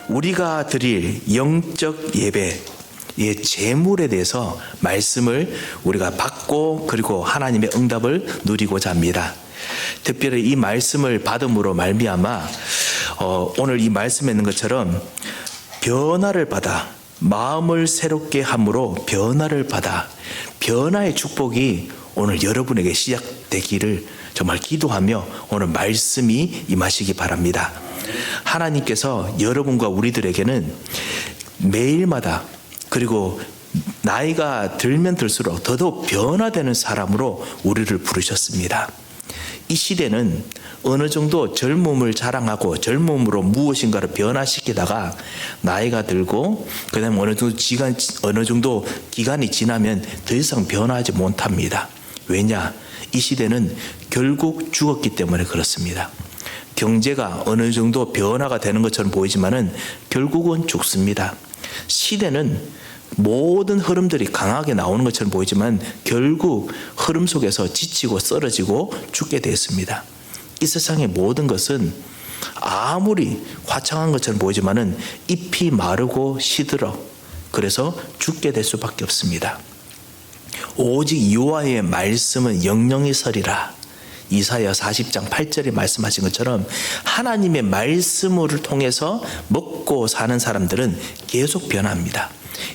우리가 드릴 영적 예배, 재물에 대해서 말씀을 우리가 받고 그리고 하나님의 응답을 누리고자 합니다. 특별히 이 말씀을 받음으로 말미암아 오늘 이 말씀에 있는 것처럼 변화를 받아 마음을 새롭게 함으로 변화를 받아 변화의 축복이 오늘 여러분에게 시작되기를 정말 기도하며 오늘 말씀이 임하시기 바랍니다. 하나님께서 여러분과 우리들에게는 매일마다 그리고 나이가 들면 들수록 더더욱 변화되는 사람으로 우리를 부르셨습니다. 이 시대는 어느 정도 젊음을 자랑하고 젊음으로 무엇인가를 변화시키다가 나이가 들고 그다음에 어느 정도 기간이 지나면 더 이상 변화하지 못합니다. 왜냐? 이 시대는 결국 죽었기 때문에 그렇습니다. 경제가 어느 정도 변화가 되는 것처럼 보이지만은 결국은 죽습니다. 시대는 모든 흐름들이 강하게 나오는 것처럼 보이지만 결국 흐름 속에서 지치고 쓰러지고 죽게 되었습니다. 이 세상의 모든 것은 아무리 화창한 것처럼 보이지만은 잎이 마르고 시들어 그래서 죽게 될 수밖에 없습니다. 오직 여호와의 말씀은 영영이 서리라. 이사야 40장 8절에 말씀하신 것처럼 하나님의 말씀을 통해서 먹고 사는 사람들은 계속 변합니다.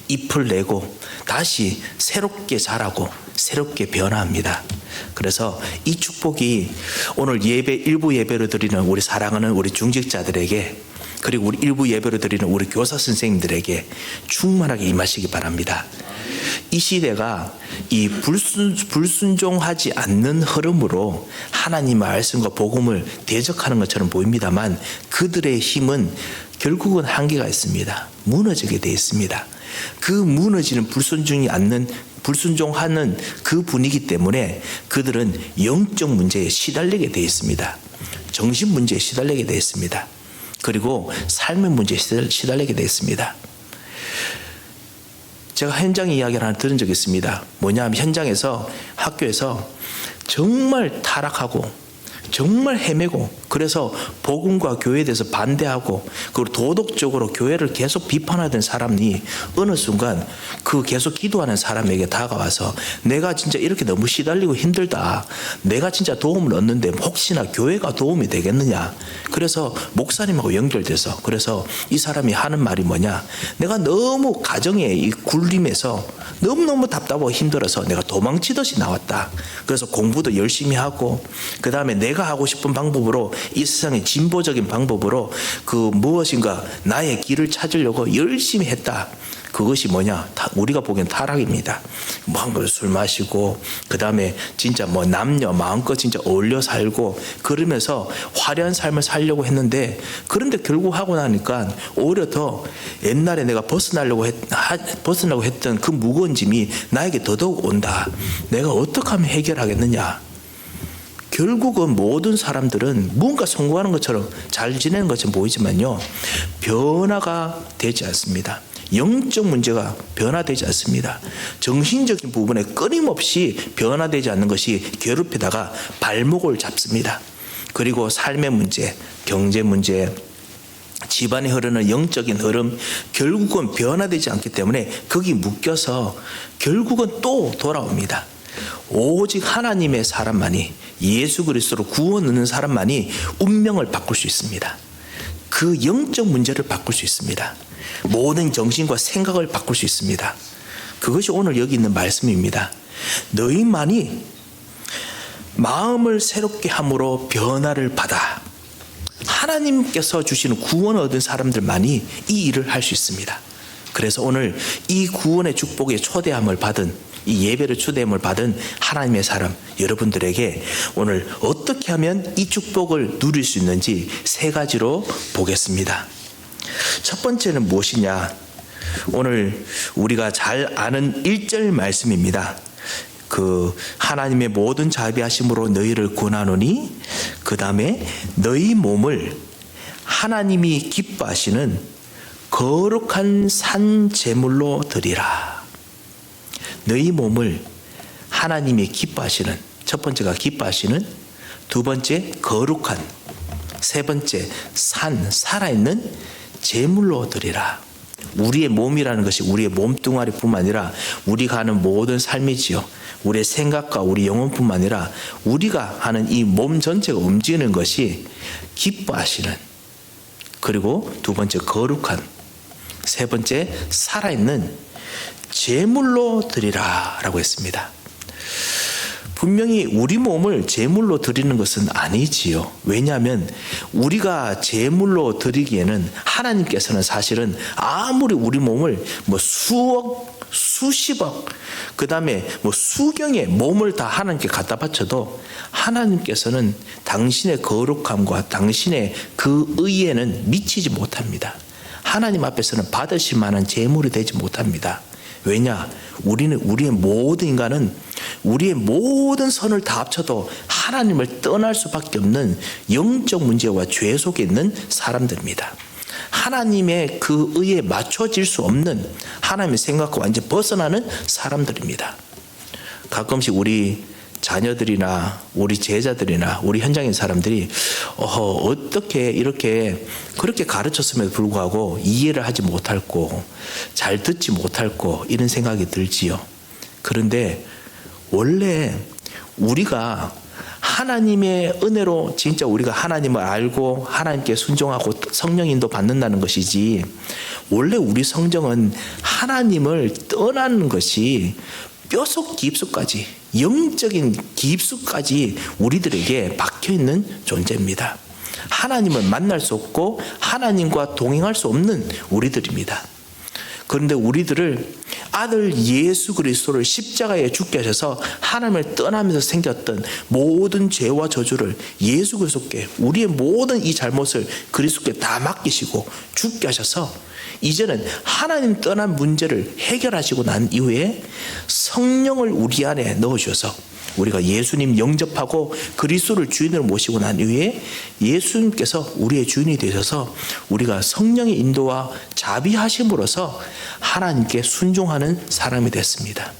잎을 내고 다시 새롭게 자라고 새롭게 변화합니다. 그래서 이 축복이 오늘 일부 예배로 드리는 우리 사랑하는 우리 중직자들에게 그리고 우리 일부 예배로 드리는 우리 교사 선생님들에게 충만하게 임하시기 바랍니다. 이 시대가 이 불순종하지 않는 흐름으로 하나님의 말씀과 복음을 대적하는 것처럼 보입니다만 그들의 힘은 결국은 한계가 있습니다. 무너지게 되어 있습니다. 그 무너지는 불순종하는 그 분위기 때문에 그들은 영적 문제에 시달리게 되어 있습니다. 정신 문제에 시달리게 되어 있습니다. 그리고 삶의 문제에 시달리게 되어 있습니다. 제가 현장 이야기를 하나 들은 적이 있습니다. 뭐냐면 현장에서 학교에서 정말 타락하고 정말 헤매고 그래서 복음과 교회에 대해서 반대하고 그리고 도덕적으로 교회를 계속 비판하던 사람이 어느 순간 그 계속 기도하는 사람에게 다가와서 내가 진짜 이렇게 너무 시달리고 힘들다. 내가 진짜 도움을 얻는데 혹시나 교회가 도움이 되겠느냐. 그래서 목사님하고 연결돼서 그래서 이 사람이 하는 말이 뭐냐. 내가 너무 가정의 이 굴림에서 너무너무 답답하고 힘들어서 내가 도망치듯이 나왔다. 그래서 공부도 열심히 하고 그 다음에 내가 하고 싶은 방법으로 이 세상의 진보적인 방법으로 그 무엇인가 나의 길을 찾으려고 열심히 했다. 그것이 뭐냐? 우리가 보기엔 타락입니다. 술 마시고 그 다음에 진짜 남녀 마음껏 진짜 어울려 살고 그러면서 화려한 삶을 살려고 했는데 그런데 결국 하고 나니까 오히려 더 옛날에 내가 벗어나려고 했던 그 무거운 짐이 나에게 더더욱 온다. 내가 어떻게 하면 해결하겠느냐? 결국은 모든 사람들은 뭔가 성공하는 것처럼 잘 지내는 것처럼 보이지만요. 변화가 되지 않습니다. 영적 문제가 변화되지 않습니다. 정신적인 부분에 끊임없이 변화되지 않는 것이 괴롭히다가 발목을 잡습니다. 그리고 삶의 문제, 경제 문제, 집안에 흐르는 영적인 흐름 결국은 변화되지 않기 때문에 거기 묶여서 결국은 또 돌아옵니다. 오직 하나님의 사람만이 예수 그리스도로 구원 얻는 사람만이 운명을 바꿀 수 있습니다. 그 영적 문제를 바꿀 수 있습니다. 모든 정신과 생각을 바꿀 수 있습니다. 그것이 오늘 여기 있는 말씀입니다. 너희만이 마음을 새롭게 함으로 변화를 받아 하나님께서 주시는 구원을 얻은 사람들만이 이 일을 할 수 있습니다. 그래서 오늘 이 구원의 축복의 초대함을 받은 이 예배를 초대함을 받은 하나님의 사람 여러분들에게 오늘 어떻게 하면 이 축복을 누릴 수 있는지 세 가지로 보겠습니다. 첫 번째는 무엇이냐? 오늘 우리가 잘 아는 1절 말씀입니다. 그 하나님의 모든 자비하심으로 너희를 구원하노니 그 다음에 너희 몸을 하나님이 기뻐하시는 거룩한 산 제물로 드리라. 너희 몸을 하나님이 기뻐하시는, 첫 번째가 기뻐하시는, 두 번째 거룩한, 세 번째 살아있는 제물로 드리라. 우리의 몸이라는 것이 우리의 몸뚱아리뿐만 아니라 우리가 하는 모든 삶이지요. 우리의 생각과 우리 영혼뿐만 아니라 우리가 하는 이 몸 전체가 움직이는 것이 기뻐하시는, 그리고 두 번째 거룩한, 세 번째 살아있는 제물로 드리라 라고 했습니다. 분명히 우리 몸을 제물로 드리는 것은 아니지요. 왜냐하면 우리가 제물로 드리기에는 하나님께서는 사실은 아무리 우리 몸을 수억, 수십억, 그 다음에 수경의 몸을 다 하나님께 갖다 바쳐도 하나님께서는 당신의 거룩함과 당신의 그 의에는 미치지 못합니다. 하나님 앞에서는 받으실 만한 제물이 되지 못합니다. 왜냐? 우리의 모든 인간은 우리의 모든 선을 다 합쳐도 하나님을 떠날 수밖에 없는 영적 문제와 죄 속에 있는 사람들입니다. 하나님의 그 의에 맞춰질 수 없는 하나님의 생각과 완전히 벗어나는 사람들입니다. 가끔씩 우리 자녀들이나 우리 제자들이나 우리 현장의 사람들이 어떻게 이렇게 그렇게 가르쳤음에도 불구하고 이해를 하지 못할고 잘 듣지 못할고 이런 생각이 들지요. 그런데 원래 우리가 하나님의 은혜로 진짜 우리가 하나님을 알고 하나님께 순종하고 성령 인도 받는다는 것이지, 원래 우리 성정은 하나님을 떠나는 것이 뼈속 깊숙까지, 영적인 깊숙까지 우리들에게 박혀있는 존재입니다. 하나님을 만날 수 없고 하나님과 동행할 수 없는 우리들입니다. 그런데 우리들을 아들 예수 그리스도를 십자가에 죽게 하셔서 하나님을 떠나면서 생겼던 모든 죄와 저주를 예수 그리스도께, 우리의 모든 이 잘못을 그리스도께 다 맡기시고 죽게 하셔서 이제는 하나님 떠난 문제를 해결하시고 난 이후에 성령을 우리 안에 넣어주셔서 우리가 예수님 영접하고 그리스도를 주인으로 모시고 난 이후에 예수님께서 우리의 주인이 되셔서 우리가 성령의 인도와 자비하심으로써 하나님께 순종하는 사람이 됐습니다.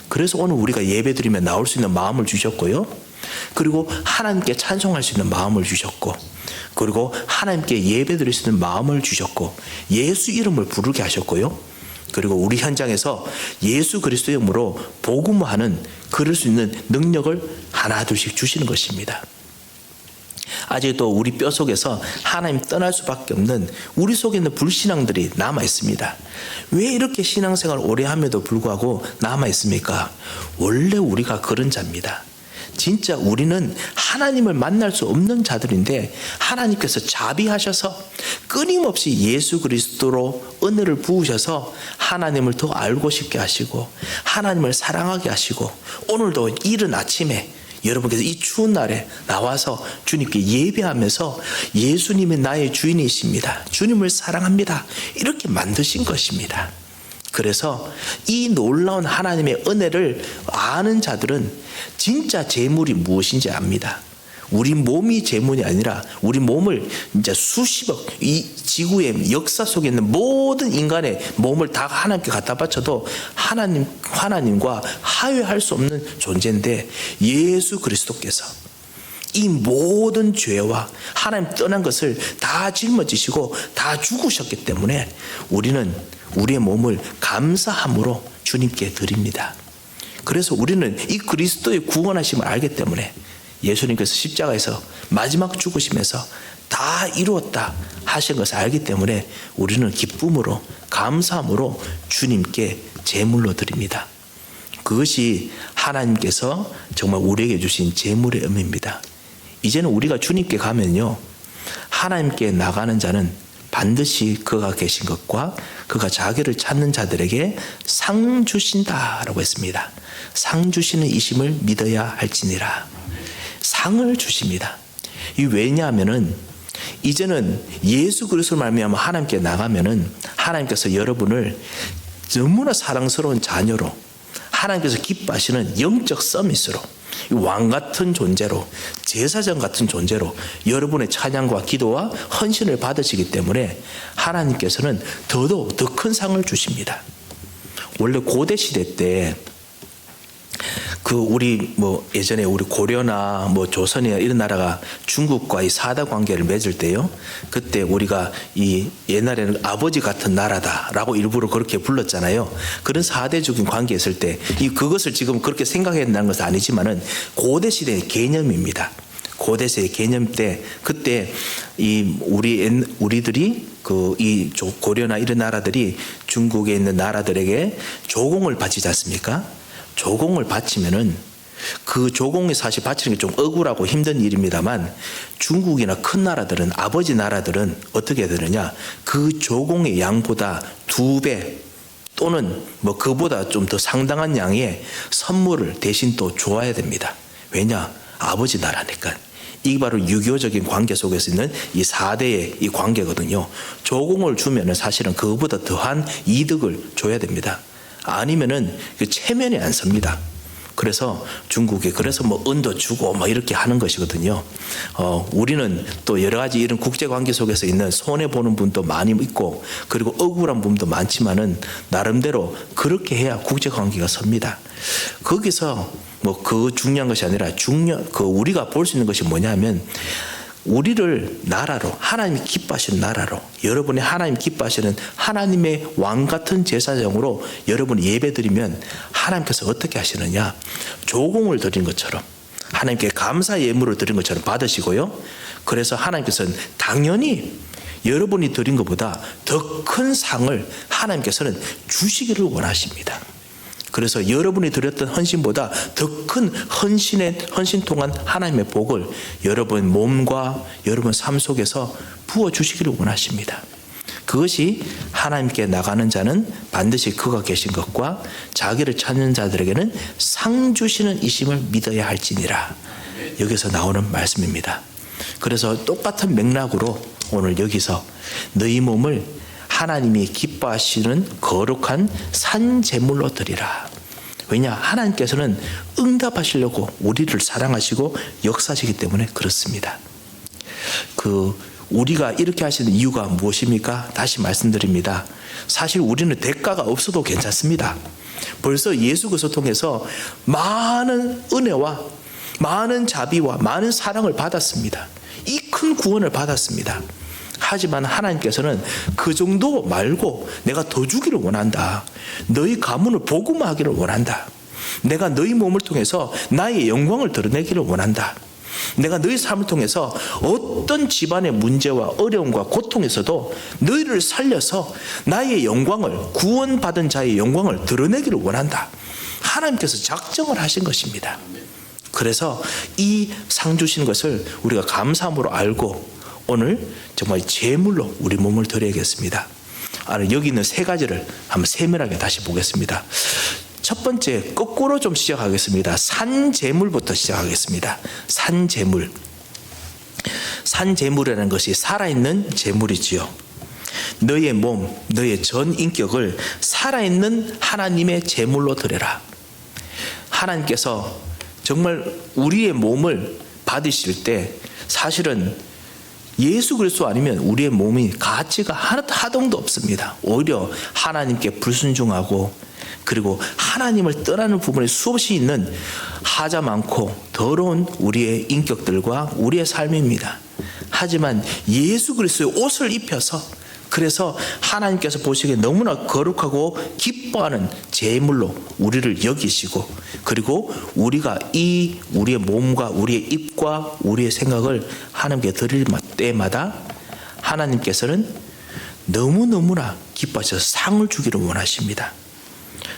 그래서 오늘 우리가 예배드리며 나올 수 있는 마음을 주셨고요. 그리고 하나님께 찬송할 수 있는 마음을 주셨고, 그리고 하나님께 예배드릴 수 있는 마음을 주셨고, 예수 이름을 부르게 하셨고요. 그리고 우리 현장에서 예수 그리스도 이름으로 복음화하는 그럴 수 있는 능력을 하나 둘씩 주시는 것입니다. 아직도 우리 뼈 속에서 하나님 떠날 수밖에 없는 우리 속에 있는 불신앙들이 남아 있습니다. 왜 이렇게 신앙생활을 오래 함에도 불구하고 남아 있습니까? 원래 우리가 그런 자입니다. 진짜 우리는 하나님을 만날 수 없는 자들인데 하나님께서 자비하셔서 끊임없이 예수 그리스도로 은혜를 부으셔서 하나님을 더 알고 싶게 하시고 하나님을 사랑하게 하시고, 오늘도 이른 아침에 여러분께서 이 추운 날에 나와서 주님께 예배하면서 예수님이 나의 주인이십니다, 주님을 사랑합니다, 이렇게 만드신 것입니다. 그래서 이 놀라운 하나님의 은혜를 아는 자들은 진짜 재물이 무엇인지 압니다. 우리 몸이 재물이 아니라 우리 몸을 이제 수십억, 이 지구의 역사 속에 있는 모든 인간의 몸을 다 하나님께 갖다 바쳐도 하나님과 화해할 수 없는 존재인데, 예수 그리스도께서 이 모든 죄와 하나님 떠난 것을 다 짊어지시고 다 죽으셨기 때문에 우리는 우리의 몸을 감사함으로 주님께 드립니다. 그래서 우리는 이 그리스도의 구원하심을 알기 때문에 예수님께서 십자가에서 마지막 죽으시면서 다 이루었다 하신 것을 알기 때문에 우리는 기쁨으로 감사함으로 주님께 제물로 드립니다. 그것이 하나님께서 정말 우리에게 주신 제물의 의미입니다. 이제는 우리가 주님께 가면요, 하나님께 나가는 자는 반드시 그가 계신 것과 그가 자기를 찾는 자들에게 상 주신다라고 했습니다. 상 주시는 이심을 믿어야 할지니라. 상을 주십니다. 이 왜냐하면은 이제는 예수 그리스도를 말미암아 하나님께 나가면은 하나님께서 여러분을 너무나 사랑스러운 자녀로, 하나님께서 기뻐하시는 영적 서밋으로, 왕 같은 존재로, 제사장 같은 존재로 여러분의 찬양과 기도와 헌신을 받으시기 때문에 하나님께서는 더더욱 더 큰 상을 주십니다. 원래 고대 시대 때 우리 예전에 우리 고려나 조선이나 이런 나라가 중국과의 사다 관계를 맺을 때요. 그때 우리가 이 옛날에는 아버지 같은 나라다라고 일부러 그렇게 불렀잖아요. 그런 사대적인 관계였을 때 그것을 지금 그렇게 생각해야 된다는 것은 아니지만은 고대 시대의 개념입니다. 고대 시대 개념 때 그때 우리들이 이 고려나 이런 나라들이 중국에 있는 나라들에게 조공을 바치지 않습니까? 조공을 바치면은 그 조공이 사실 바치는 게 좀 억울하고 힘든 일입니다만 중국이나 큰 나라들은 아버지 나라들은 어떻게 되느냐? 그 조공의 양보다 2배 또는 그보다 좀 더 상당한 양의 선물을 대신 또 줘야 됩니다. 왜냐? 아버지 나라니까. 이게 바로 유교적인 관계 속에서 있는 이 4대의 이 관계거든요. 조공을 주면은 사실은 그거보다 더한 이득을 줘야 됩니다. 아니면은 체면이 안 섭니다. 그래서 중국에 그래서 은도 주고 이렇게 하는 것이거든요. 우리는 또 여러 가지 이런 국제 관계 속에서 있는 손해 보는 분도 많이 있고 그리고 억울한 분도 많지만은 나름대로 그렇게 해야 국제 관계가 섭니다. 거기서 그 중요한 것이 아니라 우리가 볼 수 있는 것이 뭐냐면 우리를 나라로 하나님이 기뻐하시는 나라로 여러분이 하나님 기뻐하시는 하나님의 왕 같은 제사장으로 여러분이 예배드리면 하나님께서 어떻게 하시느냐? 조공을 드린 것처럼 하나님께 감사 예물을 드린 것처럼 받으시고요. 그래서 하나님께서는 당연히 여러분이 드린 것보다 더 큰 상을 하나님께서는 주시기를 원하십니다. 그래서 여러분이 드렸던 헌신보다 더 큰 헌신 통한 하나님의 복을 여러분 몸과 여러분 삶 속에서 부어주시기를 원하십니다. 그것이 하나님께 나가는 자는 반드시 그가 계신 것과 자기를 찾는 자들에게는 상 주시는 이심을 믿어야 할지니라. 여기서 나오는 말씀입니다. 그래서 똑같은 맥락으로 오늘 여기서 너희 몸을 하나님이 기뻐하시는 거룩한 산제물로 드리라. 왜냐? 하나님께서는 응답하시려고 우리를 사랑하시고 역사하시기 때문에 그렇습니다. 우리가 이렇게 하시는 이유가 무엇입니까? 다시 말씀드립니다. 사실 우리는 대가가 없어도 괜찮습니다. 벌써 예수 그리스도 통해서 많은 은혜와 많은 자비와 많은 사랑을 받았습니다. 이 큰 구원을 받았습니다. 하지만 하나님께서는 그 정도 말고 내가 더 주기를 원한다. 너희 가문을 복음화하기를 원한다. 내가 너희 몸을 통해서 나의 영광을 드러내기를 원한다. 내가 너희 삶을 통해서 어떤 집안의 문제와 어려움과 고통에서도 너희를 살려서 나의 영광을 구원받은 자의 영광을 드러내기를 원한다. 하나님께서 작정을 하신 것입니다. 그래서 이 상 주신 것을 우리가 감사함으로 알고 오늘 정말 제물로 우리 몸을 드려야겠습니다. 여기 있는 3가지를 한번 세밀하게 다시 보겠습니다. 첫 번째, 거꾸로 좀 시작하겠습니다. 산제물부터 시작하겠습니다. 산제물. 산제물이라는 것이 살아있는 제물이지요. 너의 몸, 너의 전 인격을 살아있는 하나님의 제물로 드려라. 하나님께서 정말 우리의 몸을 받으실 때 사실은 예수 그리스도 아니면 우리의 몸이 가치가 하나도 없습니다. 오히려 하나님께 불순종하고 그리고 하나님을 떠나는 부분이 수없이 있는 하자 많고 더러운 우리의 인격들과 우리의 삶입니다. 하지만 예수 그리스도의 옷을 입혀서 그래서 하나님께서 보시기에 너무나 거룩하고 기뻐하는 제물로 우리를 여기시고 그리고 우리가 우리의 몸과 우리의 입과 우리의 생각을 하나님께 드릴 때마다 하나님께서는 너무너무나 기뻐하셔서 상을 주기를 원하십니다.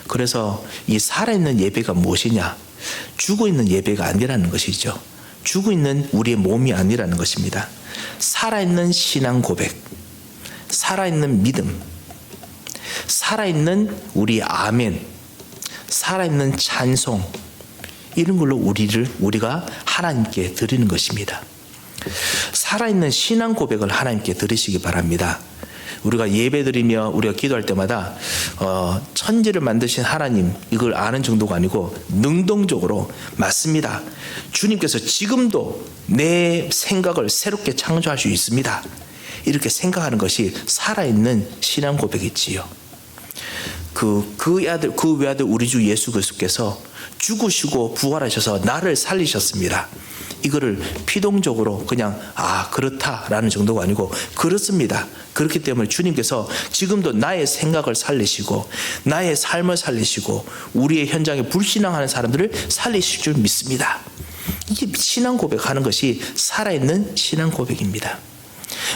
그래서 이 살아있는 예배가 무엇이냐? 죽어있는 예배가 아니라는 것이죠. 죽어있는 우리의 몸이 아니라는 것입니다. 살아있는 신앙 고백, 살아있는 믿음, 살아있는 우리의 아멘, 살아있는 찬송, 이런 걸로 우리가 하나님께 드리는 것입니다. 살아있는 신앙 고백을 하나님께 드리시기 바랍니다. 우리가 예배드리며 우리가 기도할 때마다 천지를 만드신 하나님 이걸 아는 정도가 아니고 능동적으로 맞습니다. 주님께서 지금도 내 생각을 새롭게 창조할 수 있습니다. 이렇게 생각하는 것이 살아있는 신앙 고백이지요. 그 외아들 우리 주 예수 그리스도께서 죽으시고 부활하셔서 나를 살리셨습니다. 이거를 피동적으로 그냥 그렇다라는 정도가 아니고 그렇습니다. 그렇기 때문에 주님께서 지금도 나의 생각을 살리시고 나의 삶을 살리시고 우리의 현장에 불신앙하는 사람들을 살리실 줄 믿습니다. 이게 신앙 고백하는 것이 살아있는 신앙 고백입니다.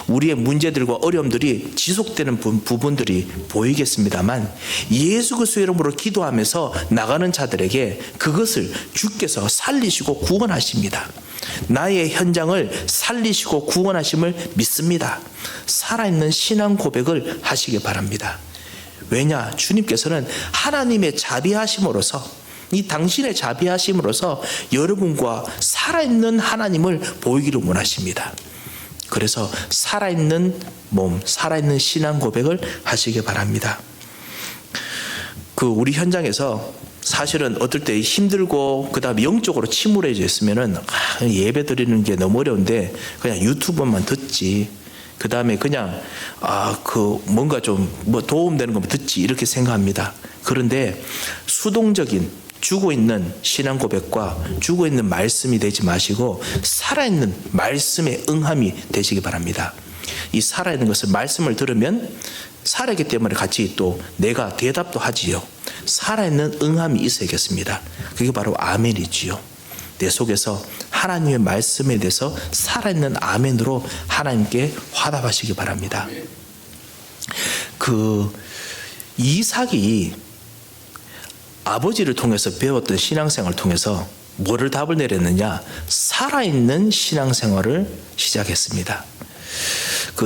우리의 문제들과 어려움들이 지속되는 부분들이 보이겠습니다만 예수 그리스도의 이름으로 기도하면서 나가는 자들에게 그것을 주께서 살리시고 구원하십니다. 나의 현장을 살리시고 구원하심을 믿습니다. 살아있는 신앙 고백을 하시기 바랍니다. 왜냐? 주님께서는 하나님의 자비하심으로서 이 당신의 자비하심으로서 여러분과 살아있는 하나님을 보이기를 원하십니다. 그래서 살아있는 몸, 살아있는 신앙 고백을 하시기 바랍니다. 우리 현장에서 사실은 어떨 때 힘들고 그다음에 영적으로 침울해져 있으면은 예배 드리는 게 너무 어려운데 그냥 유튜브만 듣지. 그다음에 그냥 뭔가 좀 도움되는 거면 듣지 이렇게 생각합니다. 그런데 수동적인 죽어있는 신앙 고백과 죽어있는 말씀이 되지 마시고 살아있는 말씀의 응함이 되시기 바랍니다. 이 살아있는 것을 말씀을 들으면 살아있기 때문에 같이 또 내가 대답도 하지요. 살아있는 응함이 있어야겠습니다. 그게 바로 아멘이지요. 내 속에서 하나님의 말씀에 대해서 살아있는 아멘으로 하나님께 화답하시기 바랍니다. 이삭이 아버지를 통해서 배웠던 신앙생활을 통해서 뭐를 답을 내렸느냐? 살아있는 신앙생활을 시작했습니다.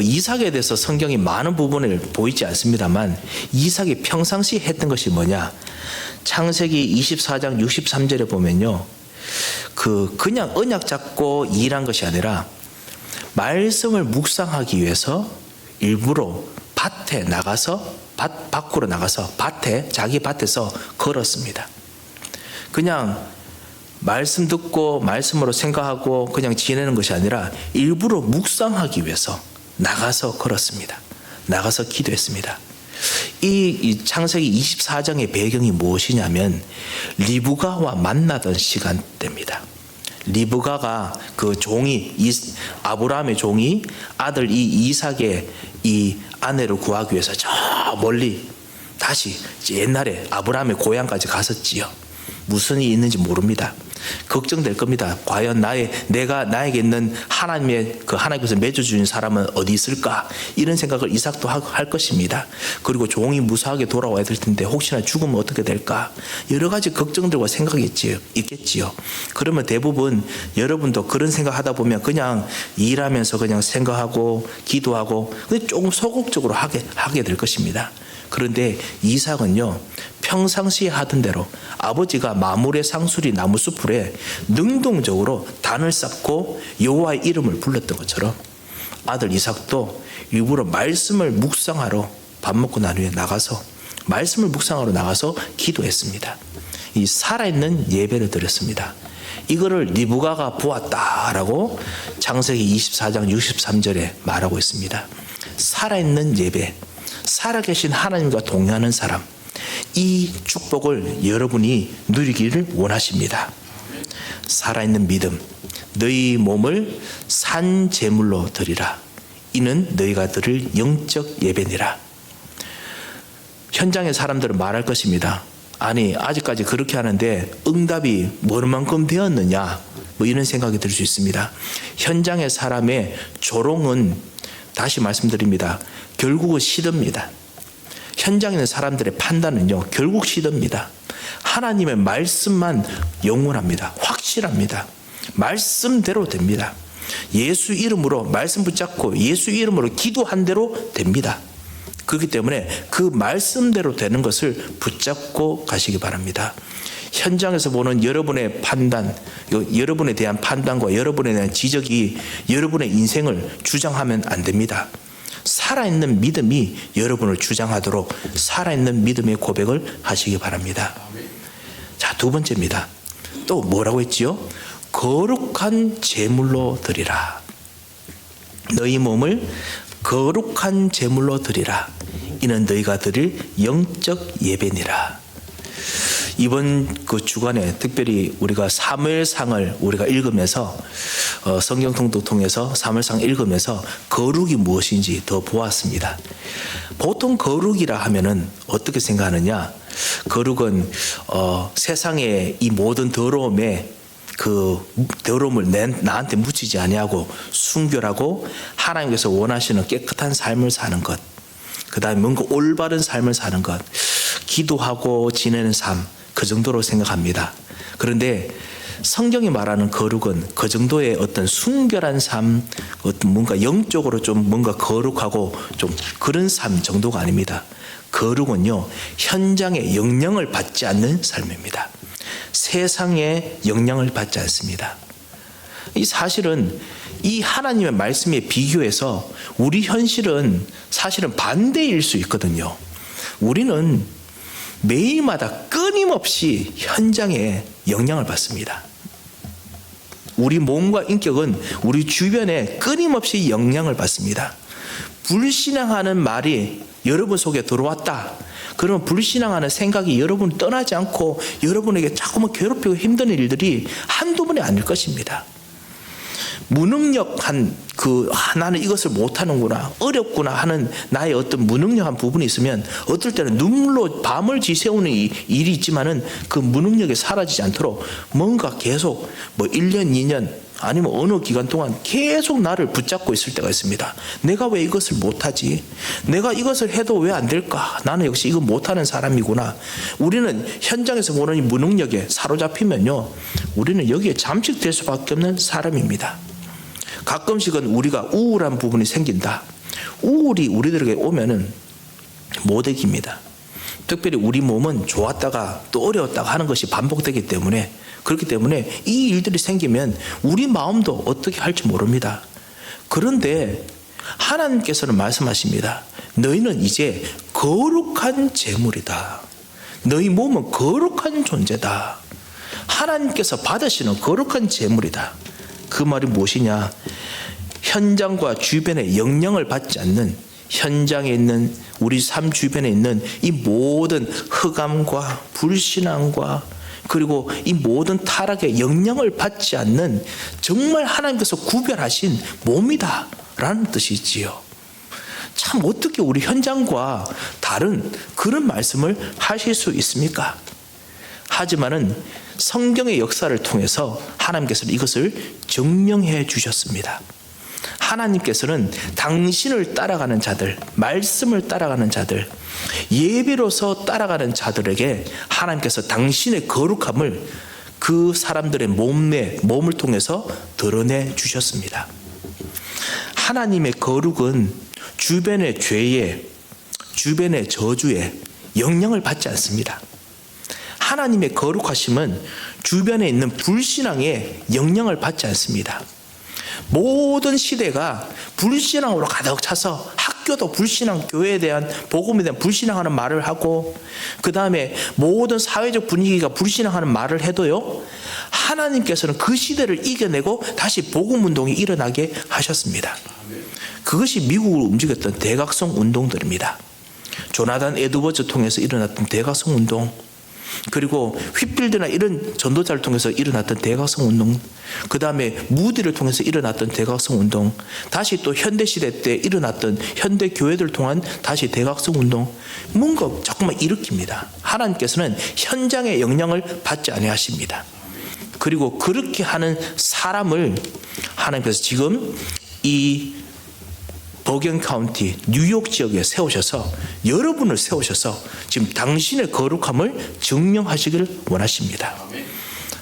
이삭에 대해서 성경이 많은 부분을 보이지 않습니다만 이삭이 평상시 했던 것이 뭐냐? 창세기 24장 63절에 보면요. 그냥 언약 잡고 일한 것이 아니라 말씀을 묵상하기 위해서 일부러 밭에 나가서 밖으로 나가서 자기 밭에서 걸었습니다. 그냥 말씀 듣고 말씀으로 생각하고 그냥 지내는 것이 아니라 일부러 묵상하기 위해서 나가서 걸었습니다. 나가서 기도했습니다. 이 창세기 24장의 배경이 무엇이냐면 리브가와 만나던 시간대입니다. 리브가가 아브라함의 종이 아들 이삭의 이 아내를 구하기 위해서 저 멀리 다시 옛날에 아브라함의 고향까지 갔었지요. 무슨 일이 있는지 모릅니다. 걱정될 겁니다. 과연 나에게 있는 하나님께서 맺어주신 사람은 어디 있을까? 이런 생각을 이삭도 할 것입니다. 그리고 종이 무사하게 돌아와야 될 텐데 혹시나 죽으면 어떻게 될까? 여러 가지 걱정들과 생각이 있겠지요. 그러면 대부분 여러분도 그런 생각하다 보면 그냥 일하면서 그냥 생각하고 기도하고 조금 소극적으로 하게 될 것입니다. 그런데 이삭은요, 평상시에 하던 대로 아버지가 마물의 상수리 나무 숲에 능동적으로 단을 쌓고 여호와의 이름을 불렀던 것처럼 아들 이삭도 일부러 말씀을 묵상하러 밥 먹고 난 후에 말씀을 묵상하러 나가서 기도했습니다. 이 살아있는 예배를 드렸습니다. 이거를 리브가가 보았다라고 창세기 24장 63절에 말하고 있습니다. 살아있는 예배, 살아계신 하나님과 동행하는 사람, 이 축복을 여러분이 누리기를 원하십니다. 살아있는 믿음, 너희 몸을 산 제물로 드리라. 이는 너희가 드릴 영적 예배니라. 현장의 사람들은 말할 것입니다. 아니, 아직까지 그렇게 하는데 응답이 뭐만큼 되었느냐? 이런 생각이 들 수 있습니다. 현장의 사람의 조롱은 다시 말씀드립니다. 결국은 시듭니다. 현장에 있는 사람들의 판단은요, 결국 시듭니다. 하나님의 말씀만 영원합니다. 확실합니다. 말씀대로 됩니다. 예수 이름으로 말씀 붙잡고 예수 이름으로 기도한 대로 됩니다. 그렇기 때문에 그 말씀대로 되는 것을 붙잡고 가시기 바랍니다. 현장에서 보는 여러분의 판단, 여러분에 대한 판단과 여러분에 대한 지적이 여러분의 인생을 주장하면 안 됩니다. 살아있는 믿음이 여러분을 주장하도록 살아있는 믿음의 고백을 하시기 바랍니다. 자, 두 번째입니다. 또 뭐라고 했지요? 거룩한 제물로 드리라. 너희 몸을 거룩한 제물로 드리라. 이는 너희가 드릴 영적 예배니라. 이번 그 주간에 특별히 우리가 사무엘상을 우리가 읽으면서 성경 통독 통해서 사무엘상 읽으면서 거룩이 무엇인지 더 보았습니다. 보통 거룩이라 하면은 어떻게 생각하느냐? 거룩은 세상의 이 모든 더러움에 그 더러움을 나한테 묻히지 아니하고 순결하고 하나님께서 원하시는 깨끗한 삶을 사는 것, 그 다음에 뭔가 올바른 삶을 사는 것, 기도하고 지내는 삶, 그 정도로 생각합니다. 그런데 성경이 말하는 거룩은 그 정도의 어떤 순결한 삶, 어떤 뭔가 영적으로 좀 뭔가 거룩하고 좀 그런 삶 정도가 아닙니다. 거룩은요, 현장에 영향을 받지 않는 삶입니다. 세상에 영향을 받지 않습니다. 이 사실은 이 하나님의 말씀에 비교해서 우리 현실은 사실은 반대일 수 있거든요. 우리는 매일마다 끊임없이 현장에 영향을 받습니다. 우리 몸과 인격은 우리 주변에 끊임없이 영향을 받습니다. 불신앙하는 말이 여러분 속에 들어왔다. 그러면 불신앙하는 생각이 여러분 떠나지 않고 여러분에게 자꾸만 괴롭히고 힘든 일들이 한두 번이 아닐 것입니다. 무능력한 나는 이것을 못하는구나, 어렵구나 하는 나의 어떤 무능력한 부분이 있으면 어떨 때는 눈물로 밤을 지새우는 일이 있지만은 그 무능력이 사라지지 않도록 뭔가 계속 1년, 2년 아니면 어느 기간 동안 계속 나를 붙잡고 있을 때가 있습니다. 내가 왜 이것을 못하지? 내가 이것을 해도 왜 안 될까? 나는 역시 이거 못하는 사람이구나. 우리는 현장에서 보는 이 무능력에 사로잡히면요, 우리는 여기에 잠식될 수밖에 없는 사람입니다. 가끔씩은 우리가 우울한 부분이 생긴다. 우울이 우리들에게 오면은 못 이깁니다. 특별히 우리 몸은 좋았다가 또 어려웠다가 하는 것이 반복되기 때문에, 그렇기 때문에 이 일들이 생기면 우리 마음도 어떻게 할지 모릅니다. 그런데 하나님께서는 말씀하십니다. 너희는 이제 거룩한 재물이다. 너희 몸은 거룩한 존재다. 하나님께서 받으시는 거룩한 재물이다. 그 말이 무엇이냐? 현장과 주변에 영향을 받지 않는, 현장에 있는 우리 삶 주변에 있는 이 모든 흑암과 불신앙과 그리고 이 모든 타락에 영향을 받지 않는 정말 하나님께서 구별하신 몸이다 라는 뜻이지요. 참 어떻게 우리 현장과 다른 그런 말씀을 하실 수 있습니까? 하지만은 성경의 역사를 통해서 하나님께서는 이것을 증명해 주셨습니다. 하나님께서는 당신을 따라가는 자들, 말씀을 따라가는 자들, 예배로서 따라가는 자들에게 하나님께서 당신의 거룩함을 그 사람들의 몸을 통해서 드러내 주셨습니다. 하나님의 거룩은 주변의 죄에, 주변의 저주에 영향을 받지 않습니다. 하나님의 거룩하심은 주변에 있는 불신앙에 영향을 받지 않습니다. 모든 시대가 불신앙으로 가득 차서 학교도 불신앙, 교회에 대한 복음에 대한 불신앙하는 말을 하고, 그 다음에 모든 사회적 분위기가 불신앙하는 말을 해도요, 하나님께서는 그 시대를 이겨내고 다시 복음 운동이 일어나게 하셨습니다. 그것이 미국을 움직였던 대각성 운동들입니다. 조나단 에드워즈 통해서 일어났던 대각성 운동, 그리고 휘필드나 이런 전도자를 통해서 일어났던 대각성 운동, 그 다음에 무디를 통해서 일어났던 대각성 운동, 다시 또 현대시대 때 일어났던 현대 교회들을 통한 다시 대각성 운동, 뭔가 자꾸만 일으킵니다. 하나님께서는 현장의 영향을 받지 아니하십니다. 그리고 그렇게 하는 사람을 하나님께서 지금 이 버겐 카운티 뉴욕 지역에 세우셔서, 여러분을 세우셔서 지금 당신의 거룩함을 증명하시기를 원하십니다.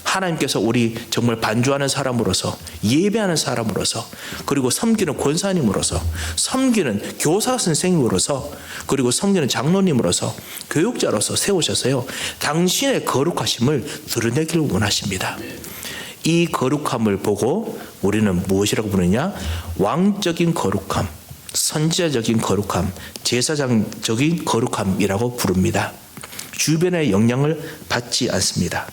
하나님께서 우리 정말 반주하는 사람으로서, 예배하는 사람으로서, 그리고 섬기는 권사님으로서, 섬기는 교사 선생님으로서, 그리고 섬기는 장로님으로서, 교육자로서 세우셔서요, 당신의 거룩하심을 드러내기를 원하십니다. 이 거룩함을 보고 우리는 무엇이라고 부르느냐? 왕적인 거룩함, 선지자적인 거룩함, 제사장적인 거룩함이라고 부릅니다. 주변의 영향을 받지 않습니다.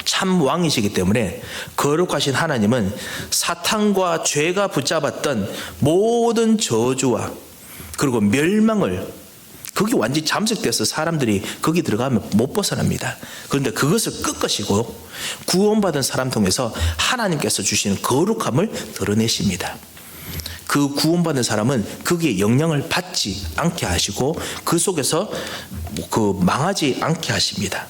참 왕이시기 때문에 거룩하신 하나님은 사탄과 죄가 붙잡았던 모든 저주와 그리고 멸망을 거기 완전히 잠식돼서 사람들이 거기 들어가면 못 벗어납니다. 그런데 그것을 끄끄시고 구원받은 사람 통해서 하나님께서 주시는 거룩함을 드러내십니다. 그 구원받은 사람은 거기에 영향을 받지 않게 하시고 그 속에서 망하지 않게 하십니다.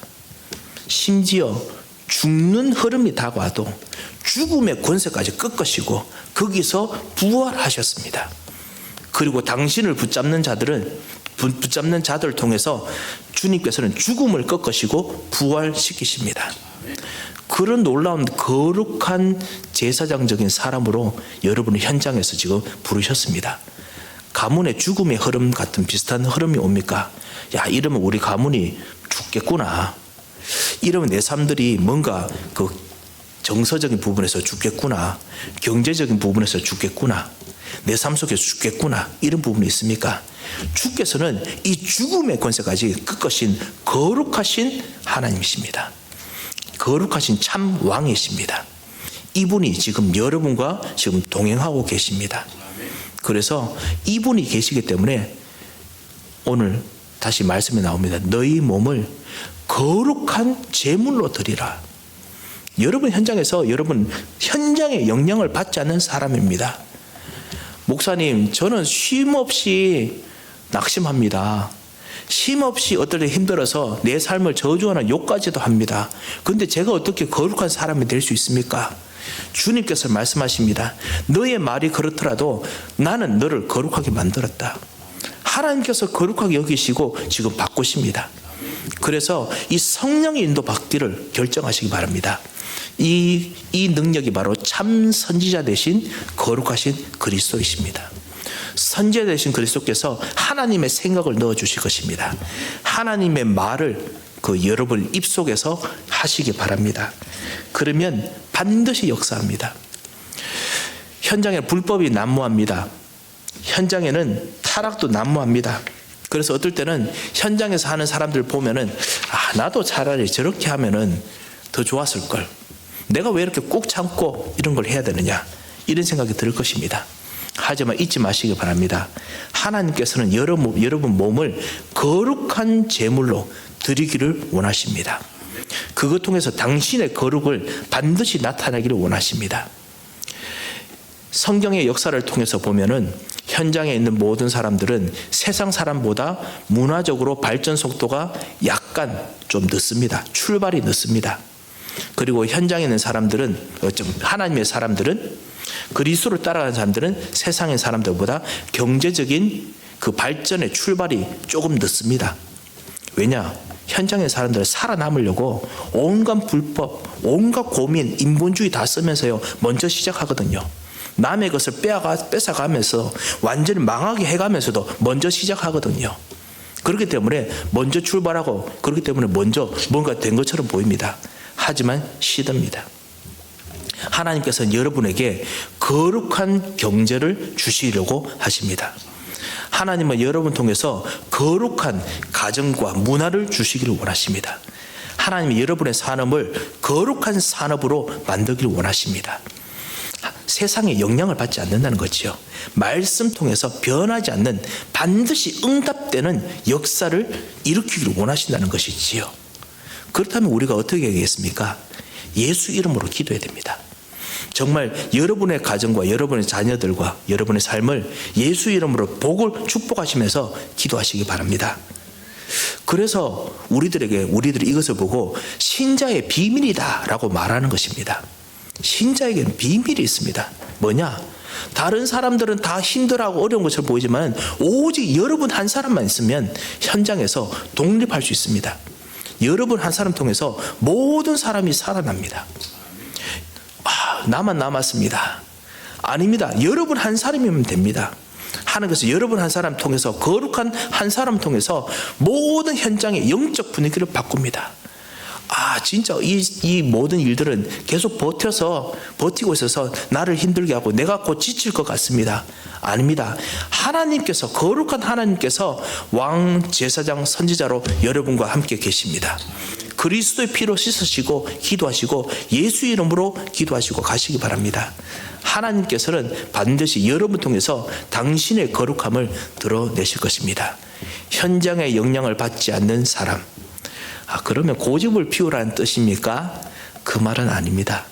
심지어 죽는 흐름이 다가와도 죽음의 권세까지 꺾으시고 거기서 부활하셨습니다. 그리고 당신을 붙잡는 자들을 통해서 주님께서는 죽음을 꺾으시고 부활시키십니다. 그런 놀라운 거룩한 제사장적인 사람으로 여러분을 현장에서 지금 부르셨습니다. 가문의 죽음의 흐름 같은 비슷한 흐름이 옵니까? 야, 이러면 우리 가문이 죽겠구나. 이러면 내 삶들이 뭔가 그 정서적인 부분에서 죽겠구나. 경제적인 부분에서 죽겠구나. 내 삶 속에서 죽겠구나. 이런 부분이 있습니까? 주께서는 이 죽음의 권세까지 꺾으신 거룩하신 하나님이십니다. 거룩하신 참 왕이십니다. 이분이 지금 여러분과 지금 동행하고 계십니다. 그래서 이분이 계시기 때문에 오늘 다시 말씀이 나옵니다. 너희 몸을 거룩한 제물로 드리라. 여러분 현장에서 여러분 현장의 영향을 받지 않는 사람입니다. 목사님, 저는 쉼없이 낙심합니다. 쉼없이 어떨 때 힘들어서 내 삶을 저주하는 욕까지도 합니다. 그런데 제가 어떻게 거룩한 사람이 될 수 있습니까? 주님께서 말씀하십니다. 너의 말이 그렇더라도 나는 너를 거룩하게 만들었다. 하나님께서 거룩하게 여기시고 지금 바꾸십니다. 그래서 이 성령의 인도 받기를 결정하시기 바랍니다. 이 능력이 바로 참 선지자 되신 거룩하신 그리스도이십니다. 선지자 되신 그리스도께서 하나님의 생각을 넣어주실 것입니다. 하나님의 말을 여러분 입속에서 하시기 바랍니다. 그러면 반드시 역사합니다. 현장에 불법이 난무합니다. 현장에는 타락도 난무합니다. 그래서 어떨 때는 현장에서 하는 사람들 보면은 나도 차라리 저렇게 하면은 더 좋았을 걸. 내가 왜 이렇게 꾹 참고 이런 걸 해야 되느냐, 이런 생각이 들 것입니다. 하지만 잊지 마시기 바랍니다. 하나님께서는 여러분 몸을 거룩한 제물로 드리기를 원하십니다. 그것 통해서 당신의 거룩을 반드시 나타내기를 원하십니다. 성경의 역사를 통해서 보면은 현장에 있는 모든 사람들은 세상 사람보다 문화적으로 발전 속도가 약간 좀 늦습니다. 출발이 늦습니다. 그리고 현장에 있는 사람들은, 하나님의 사람들은, 그리스도를 따라가는 사람들은 세상의 사람들보다 경제적인 그 발전의 출발이 조금 늦습니다. 왜냐? 현장의 사람들은 살아남으려고 온갖 불법, 온갖 고민, 인본주의 다 쓰면서요 먼저 시작하거든요. 남의 것을 뺏어가면서 완전히 망하게 해가면서도 먼저 시작하거든요. 그렇기 때문에 먼저 출발하고, 그렇기 때문에 먼저 뭔가 된 것처럼 보입니다. 하지만 시듭니다. 하나님께서는 여러분에게 거룩한 경제를 주시려고 하십니다. 하나님은 여러분 통해서 거룩한 가정과 문화를 주시기를 원하십니다. 하나님이 여러분의 산업을 거룩한 산업으로 만들기를 원하십니다. 세상에 영향을 받지 않는다는 거지요. 말씀 통해서 변하지 않는, 반드시 응답되는 역사를 일으키기를 원하신다는 것이지요. 그렇다면 우리가 어떻게 하겠습니까? 예수 이름으로 기도해야 됩니다. 정말 여러분의 가정과 여러분의 자녀들과 여러분의 삶을 예수 이름으로 복을 축복하시면서 기도하시기 바랍니다. 그래서 우리들이 이것을 보고 신자의 비밀이다 라고 말하는 것입니다. 신자에게는 비밀이 있습니다. 뭐냐? 다른 사람들은 다 힘들어하고 어려운 것처럼 보이지만 오직 여러분 한 사람만 있으면 현장에서 독립할 수 있습니다. 여러분 한 사람 통해서 모든 사람이 살아납니다. 나만 남았습니다. 아닙니다. 여러분 한 사람이면 됩니다. 하나님께서 여러분 한 사람 통해서, 거룩한 한 사람 통해서 모든 현장의 영적 분위기를 바꿉니다. 진짜 이 모든 일들은 계속 버티고 있어서 나를 힘들게 하고 내가 곧 지칠 것 같습니다. 아닙니다. 하나님께서, 거룩한 하나님께서 왕, 제사장, 선지자로 여러분과 함께 계십니다. 그리스도의 피로 씻으시고 기도하시고 예수 이름으로 기도하시고 가시기 바랍니다. 하나님께서는 반드시 여러분 통해서 당신의 거룩함을 드러내실 것입니다. 현장의 영향을 받지 않는 사람. 그러면 고집을 피우라는 뜻입니까? 그 말은 아닙니다.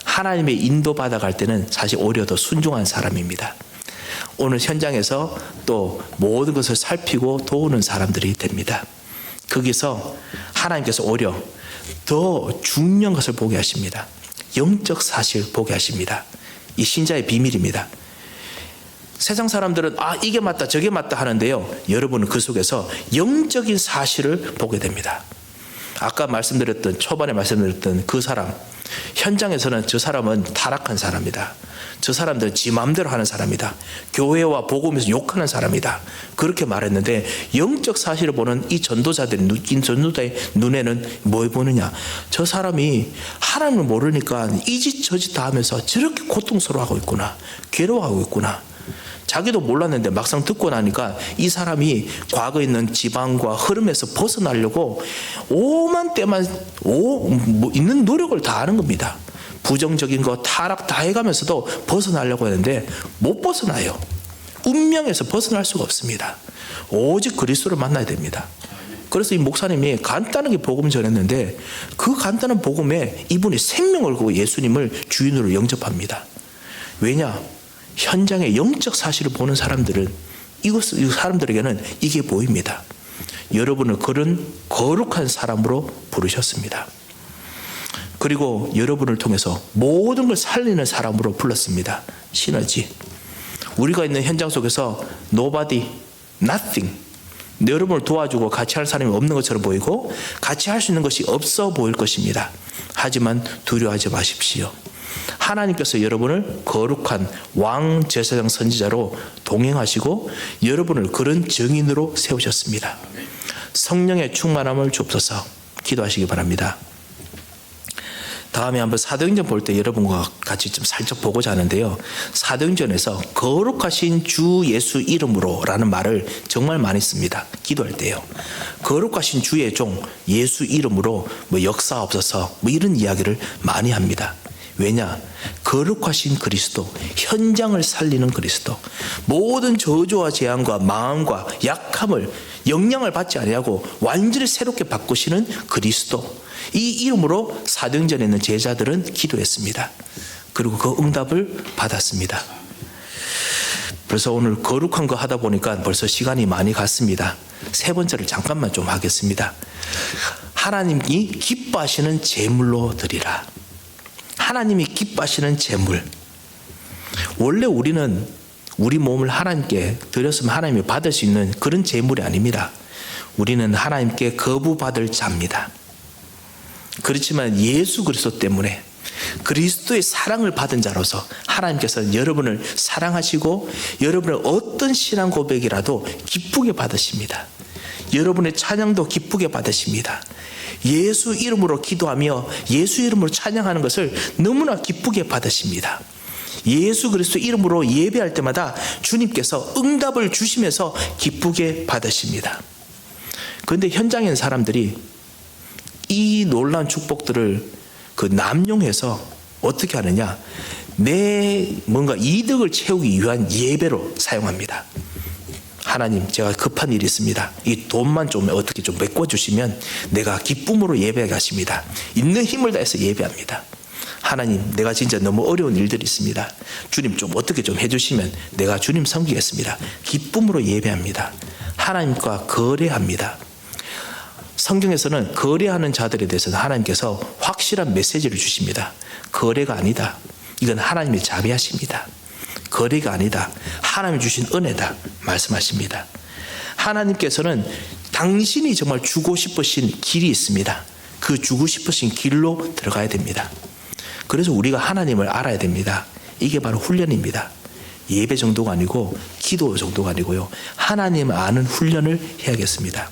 하나님의 인도받아 갈 때는 사실 오히려 더 순종한 사람입니다. 오늘 현장에서 또 모든 것을 살피고 도우는 사람들이 됩니다. 거기서 하나님께서 오히려 더 중요한 것을 보게 하십니다. 영적 사실 보게 하십니다. 이 신자의 비밀입니다. 세상 사람들은 이게 맞다 저게 맞다 하는데요, 여러분은 그 속에서 영적인 사실을 보게 됩니다. 아까 초반에 말씀드렸던 그 사람, 현장에서는 저 사람은 타락한 사람이다. 저 사람들은 지 마음대로 하는 사람이다. 교회와 복음에서 욕하는 사람이다. 그렇게 말했는데 영적 사실을 보는 이 전도자의 눈에는 뭘 보느냐? 저 사람이 하나님을 모르니까 이 짓 저 짓 다 하면서 저렇게 고통스러워하고 있구나. 괴로워하고 있구나. 자기도 몰랐는데 막상 듣고 나니까 이 사람이 과거에 있는 지방과 흐름에서 벗어나려고 오만 때만 있는 노력을 다 하는 겁니다. 부정적인 거 타락 다 해가면서도 벗어나려고 하는데 못 벗어나요. 운명에서 벗어날 수가 없습니다. 오직 그리스도를 만나야 됩니다. 그래서 이 목사님이 간단하게 복음 전했는데 그 간단한 복음에 이분이 생명을 걸고 예수님을 주인으로 영접합니다. 왜냐? 현장의 영적 사실을 보는 사람들은 이 사람들에게는 이게 보입니다. 여러분을 그런 거룩한 사람으로 부르셨습니다. 그리고 여러분을 통해서 모든 걸 살리는 사람으로 불렀습니다. 시너지. 우리가 있는 현장 속에서 nobody, nothing. 여러분을 도와주고 같이 할 사람이 없는 것처럼 보이고 같이 할 수 있는 것이 없어 보일 것입니다. 하지만 두려워하지 마십시오. 하나님께서 여러분을 거룩한 왕 제사장 선지자로 동행하시고 여러분을 그런 증인으로 세우셨습니다. 성령의 충만함을 주옵소서. 기도하시기 바랍니다. 다음에 한번 사도행전 볼 때 여러분과 같이 좀 살짝 보고자 하는데요. 사도행전에서 거룩하신 주 예수 이름으로 라는 말을 정말 많이 씁니다. 기도할 때요. 거룩하신 주의 종 예수 이름으로 역사하옵소서 이런 이야기를 많이 합니다. 왜냐? 거룩하신 그리스도, 현장을 살리는 그리스도, 모든 저주와 재앙과 마음과 약함을 영향을 받지 아니하고 완전히 새롭게 바꾸시는 그리스도, 이 이름으로 사도행전에 있는 제자들은 기도했습니다. 그리고 그 응답을 받았습니다. 그래서 오늘 거룩한 거 하다 보니까 벌써 시간이 많이 갔습니다. 세 번째를 잠깐만 좀 하겠습니다. 하나님이 기뻐하시는 제물로 드리라. 하나님이 기뻐하시는 제물. 원래 우리는 우리 몸을 하나님께 드렸으면 하나님이 받을 수 있는 그런 제물이 아닙니다. 우리는 하나님께 거부받을 자입니다. 그렇지만 예수 그리스도 때문에 그리스도의 사랑을 받은 자로서 하나님께서 여러분을 사랑하시고 여러분의 어떤 신앙 고백이라도 기쁘게 받으십니다. 여러분의 찬양도 기쁘게 받으십니다. 예수 이름으로 기도하며 예수 이름으로 찬양하는 것을 너무나 기쁘게 받으십니다. 예수 그리스도 이름으로 예배할 때마다 주님께서 응답을 주시면서 기쁘게 받으십니다. 그런데 현장에 있는 사람들이 이 놀라운 축복들을 남용해서 어떻게 하느냐? 내 뭔가 이득을 채우기 위한 예배로 사용합니다. 하나님, 제가 급한 일이 있습니다. 이 돈만 좀 어떻게 좀 메꿔주시면 내가 기쁨으로 예배하겠습니다. 있는 힘을 다해서 예배합니다. 하나님, 내가 진짜 너무 어려운 일들이 있습니다. 주님 좀 어떻게 좀 해주시면 내가 주님 섬기겠습니다. 기쁨으로 예배합니다. 하나님과 거래합니다. 성경에서는 거래하는 자들에 대해서는 하나님께서 확실한 메시지를 주십니다. 거래가 아니다. 이건 하나님의 자비하십니다. 거래가 아니다. 하나님이 주신 은혜다 말씀하십니다. 하나님께서는 당신이 정말 주고 싶으신 길이 있습니다. 그 주고 싶으신 길로 들어가야 됩니다. 그래서 우리가 하나님을 알아야 됩니다. 이게 바로 훈련입니다. 예배 정도가 아니고 기도 정도가 아니고요. 하나님을 아는 훈련을 해야겠습니다.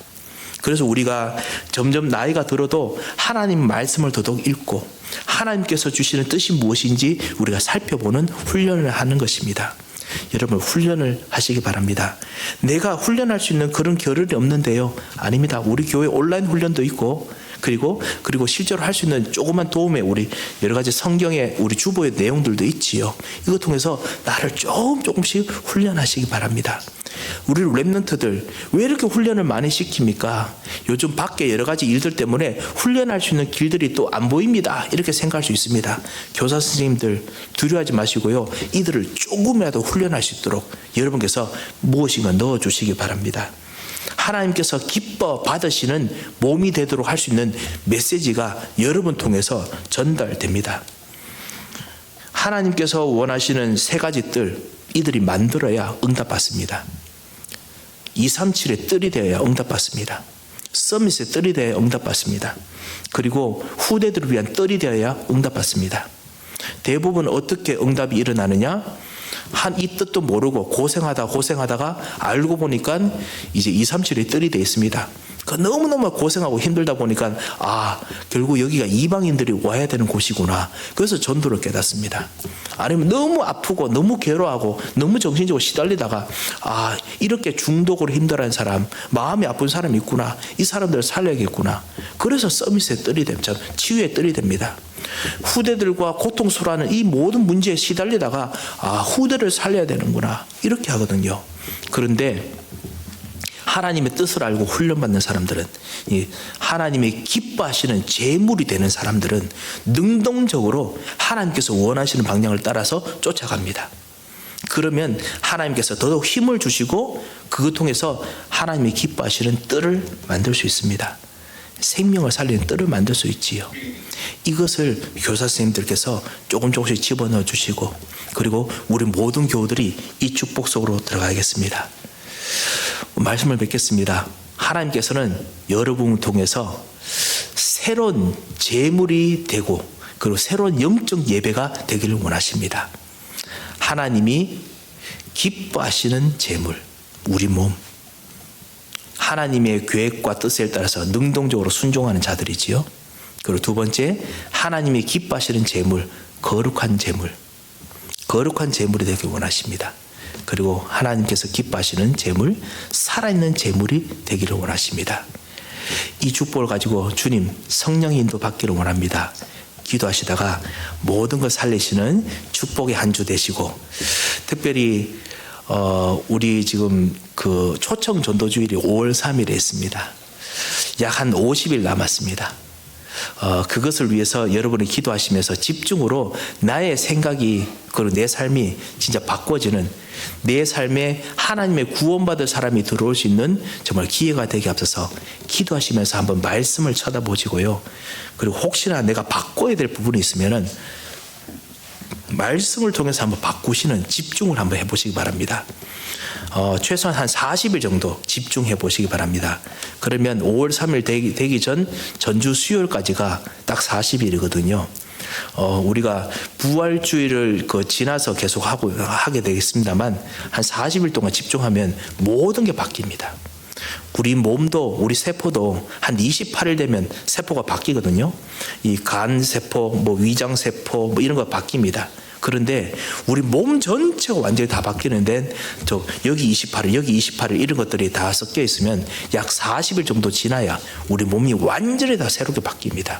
그래서 우리가 점점 나이가 들어도 하나님 말씀을 더더욱 읽고 하나님께서 주시는 뜻이 무엇인지 우리가 살펴보는 훈련을 하는 것입니다. 여러분, 훈련을 하시기 바랍니다. 내가 훈련할 수 있는 그런 겨를이 없는데요. 아닙니다. 우리 교회 온라인 훈련도 있고 그리고 실제로 할 수 있는 조그만 도움에 우리 여러 가지 성경의 우리 주보의 내용들도 있지요. 이거 통해서 나를 조금씩 훈련하시기 바랍니다. 우리 랩런트들 왜 이렇게 훈련을 많이 시킵니까? 요즘 밖에 여러 가지 일들 때문에 훈련할 수 있는 길들이 또 안 보입니다. 이렇게 생각할 수 있습니다. 교사 선생님들 두려워하지 마시고요. 이들을 조금이라도 훈련할 수 있도록 여러분께서 무엇인가 넣어주시기 바랍니다. 하나님께서 기뻐 받으시는 몸이 되도록 할 수 있는 메시지가 여러분 통해서 전달됩니다. 하나님께서 원하시는 세 가지 뜰, 이들이 만들어야 응답받습니다. 237의 뜰이 되어야 응답받습니다. 서밋의 뜰이 되어야 응답받습니다. 그리고 후대들을 위한 뜰이 되어야 응답받습니다. 대부분 어떻게 응답이 일어나느냐? 이 뜻도 모르고 고생하다가 알고 보니까 이제 237의 뜰이 되어 있습니다. 너무너무 고생하고 힘들다 보니까 결국 여기가 이방인들이 와야 되는 곳이구나. 그래서 전도를 깨닫습니다. 아니면 너무 아프고 너무 괴로워하고 너무 정신적으로 시달리다가 이렇게 중독으로 힘들어하는 사람, 마음이 아픈 사람이 있구나. 이 사람들을 살려야겠구나. 그래서 서밋의 뜰이 됩니다. 치유의 뜰이 됩니다. 후대들과 고통스러워하는 이 모든 문제에 시달리다가 후대를 살려야 되는구나. 이렇게 하거든요. 그런데 하나님의 뜻을 알고 훈련받는 사람들은, 하나님의 기뻐하시는 제물이 되는 사람들은 능동적으로 하나님께서 원하시는 방향을 따라서 쫓아갑니다. 그러면 하나님께서 더더욱 힘을 주시고 그것 통해서 하나님이 기뻐하시는 뜰을 만들 수 있습니다. 생명을 살리는 뜰을 만들 수 있지요. 이것을 교사 선생님들께서 조금씩 집어넣어 주시고, 그리고 우리 모든 교우들이 이 축복 속으로 들어가겠습니다. 말씀을 뵙겠습니다. 하나님께서는 여러분을 통해서 새로운 제물이 되고 그리고 새로운 영적 예배가 되기를 원하십니다. 하나님이 기뻐하시는 제물, 우리 몸, 하나님의 계획과 뜻에 따라서 능동적으로 순종하는 자들이지요. 그리고 두 번째, 하나님이 기뻐하시는 제물, 거룩한 제물이 되길 원하십니다. 그리고 하나님께서 기뻐하시는 제물, 살아있는 제물이 되기를 원하십니다. 이 축복을 가지고 주님 성령의 인도 받기를 원합니다. 기도하시다가 모든 걸 살리시는 축복의 한 주 되시고, 특별히 우리 지금 그 초청 전도주일이 5월 3일에 있습니다. 약 한 50일 남았습니다. 그것을 위해서 여러분이 기도하시면서 집중으로 나의 생각이 그리고 내 삶이 진짜 바꿔지는, 내 삶에 하나님의 구원받을 사람이 들어올 수 있는 정말 기회가 되게 앞서서 기도하시면서 한번 말씀을 쳐다보시고요. 그리고 혹시나 내가 바꿔야 될 부분이 있으면은 말씀을 통해서 한번 바꾸시는 집중을 한번 해보시기 바랍니다. 최소한 한 40일 정도 집중해 보시기 바랍니다. 그러면 5월 3일 되기 전 전주 수요일까지가 딱 40일이거든요. 우리가 부활주의를 지나서 계속 하게 되겠습니다만 한 40일 동안 집중하면 모든 게 바뀝니다. 우리 몸도 우리 세포도 한 28일 되면 세포가 바뀌거든요. 이 간 세포, 위장 세포 이런 거 바뀝니다. 그런데 우리 몸 전체가 완전히 다 바뀌는데 여기 28일 이런 것들이 다 섞여 있으면 약 40일 정도 지나야 우리 몸이 완전히 다 새롭게 바뀝니다.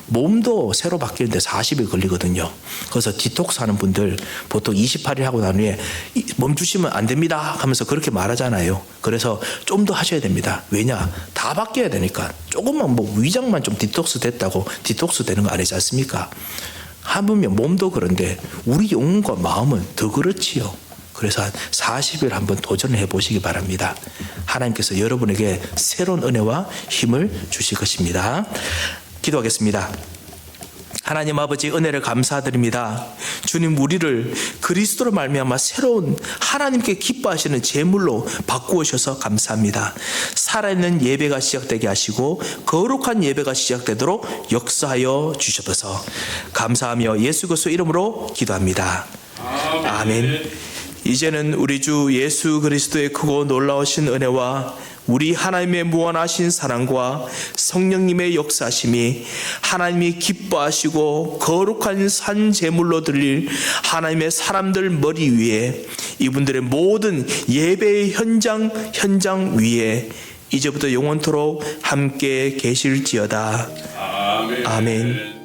몸도 새로 바뀌는데 40일 걸리거든요. 그래서 디톡스 하는 분들 보통 28일 하고 난 후에 멈추시면 안 됩니다 하면서 그렇게 말하잖아요. 그래서 좀 더 하셔야 됩니다. 왜냐? 다 바뀌어야 되니까. 조금만 위장만 좀 디톡스 됐다고 디톡스 되는 거 아니지 않습니까? 하물며 몸도 그런데 우리 영혼과 마음은 더 그렇지요. 그래서 한 40일 한번 도전을 해보시기 바랍니다. 하나님께서 여러분에게 새로운 은혜와 힘을 주실 것입니다. 기도하겠습니다. 하나님 아버지, 은혜를 감사드립니다. 주님, 우리를 그리스도로 말미암아 새로운 하나님께 기뻐하시는 제물로 바꾸어셔서 감사합니다. 살아있는 예배가 시작되게 하시고 거룩한 예배가 시작되도록 역사하여 주셔서 감사하며 예수 그리스도 이름으로 기도합니다. 아멘. 이제는 우리 주 예수 그리스도의 크고 놀라우신 은혜와 우리 하나님의 무한하신 사랑과 성령님의 역사심이 하나님이 기뻐하시고 거룩한 산 제물로 드릴 하나님의 사람들 머리 위에, 이분들의 모든 예배의 현장 위에 이제부터 영원토록 함께 계실지어다. 아멘. 아멘.